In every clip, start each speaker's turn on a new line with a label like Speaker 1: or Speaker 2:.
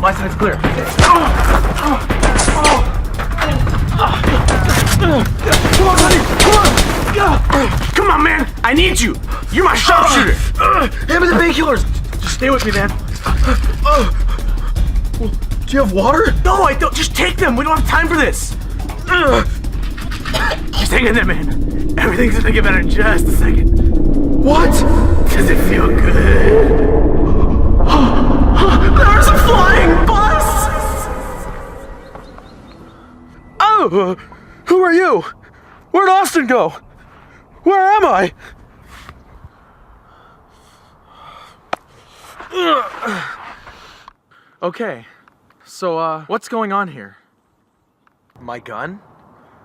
Speaker 1: My side's clear. Come on, buddy! Come on! Come on, man! I need you! You're my sharpshooter! Him and the painkillers! Just stay with me, man. Do you have water? No, I don't. Just take them. We don't have time for this. Just hang in there, man. Everything's gonna get better in just a second. What? Does it feel good? There's a flying bus! Oh! Who are you? Where'd Austin go? Where am I? Okay, so what's going on here?
Speaker 2: My gun?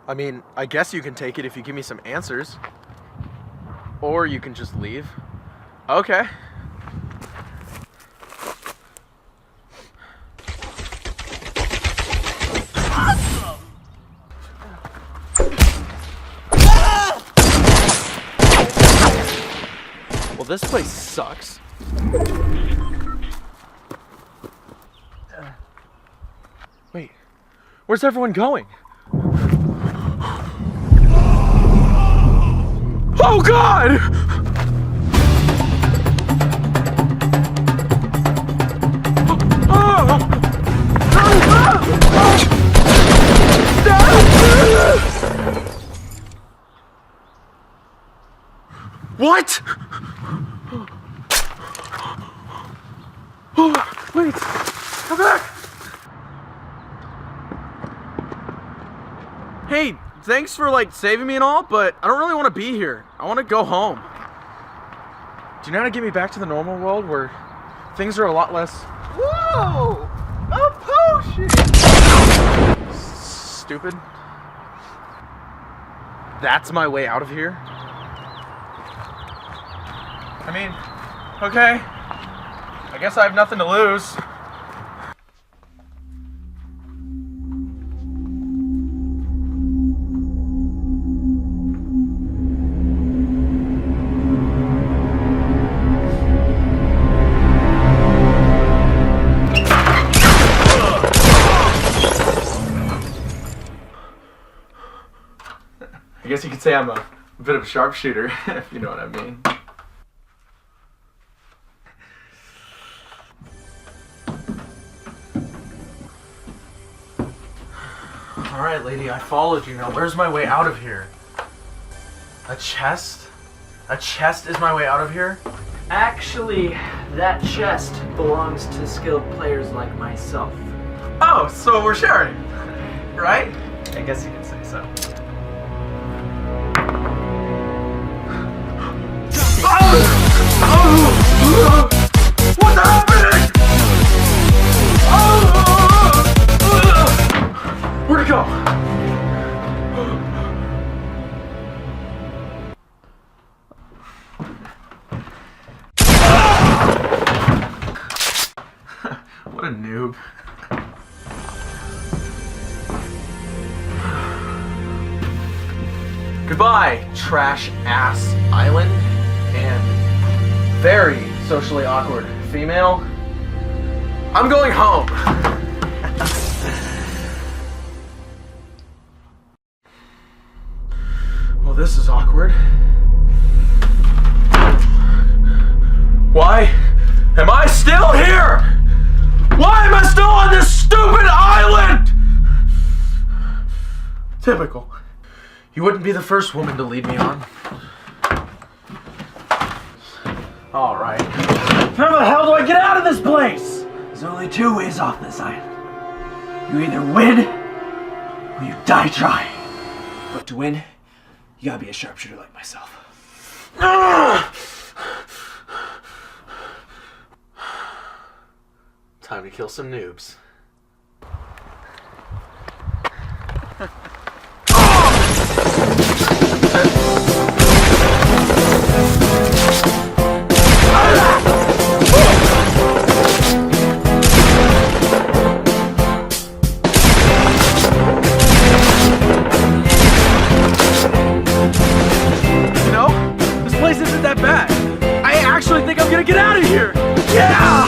Speaker 2: I mean, I guess you can take it if you give me some answers. Or you can just leave. Okay.
Speaker 1: Awesome!
Speaker 2: Well, this place sucks.
Speaker 1: Wait, where's everyone going? Oh God! What? Oh, wait, come back!
Speaker 2: Hey, thanks for like saving me and all, but I don't really want to be here. I want to go home.
Speaker 1: Do you know how to get me back to the normal world where things are a lot less...
Speaker 2: Whoa! A potion!
Speaker 1: Stupid?
Speaker 2: That's my way out of here?
Speaker 1: I mean, okay. I guess I have nothing to lose. I guess you could say I'm a bit of a sharpshooter, if you know what I mean. Alright, lady, I followed you. Now, where's my way out of here? A chest? A chest is my way out of here?
Speaker 3: Actually, that chest belongs to skilled players like myself.
Speaker 1: Oh, so we're sharing, right? I guess you could say so. What's happening? Where'd it go? What a noob. Goodbye, trash ass island, and very socially awkward female. I'm going home. Well, this is awkward. Why am I still here? Why am I still on this stupid island? Typical. You wouldn't be the first woman to lead me on. Alright. How the hell do I get out of this place?
Speaker 3: There's only two ways off this island. You either win, or you die trying. But to win, you gotta be a sharpshooter like myself.
Speaker 2: Time to kill some noobs.
Speaker 1: You know, this place isn't that bad. I actually think I'm gonna get out of here. Yeah!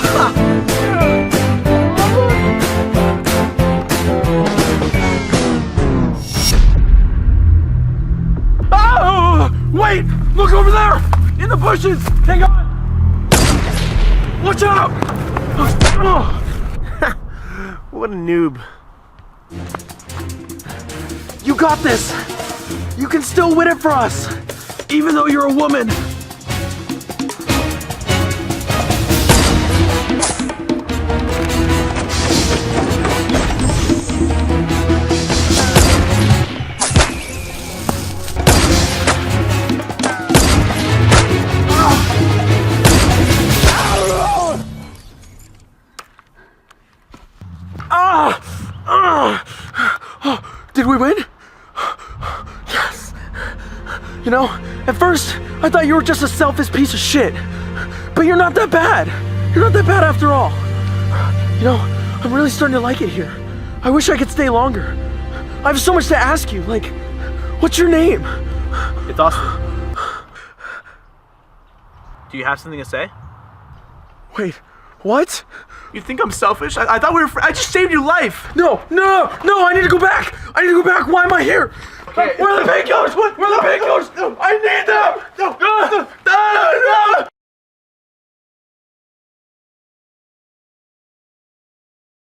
Speaker 1: bushes! Hang on! Watch out!
Speaker 2: What a noob. You got this! You can still win it for us! Even though you're a woman! Did we win? Yes. You know, at first, I thought you were just a selfish piece of shit. But you're not that bad. You're not that bad after all. You know, I'm really starting to like it here. I wish I could stay longer. I have so much to ask you. Like, what's your name?
Speaker 4: It's Austin. Do you have something to say?
Speaker 2: Wait, what?
Speaker 1: You think I'm selfish? I thought we were I just saved your life!
Speaker 2: No, I need to go back! I need to go back! Why am I here?
Speaker 1: Okay.
Speaker 2: Where are the painkillers? Where are the painkillers? I need them!
Speaker 1: No!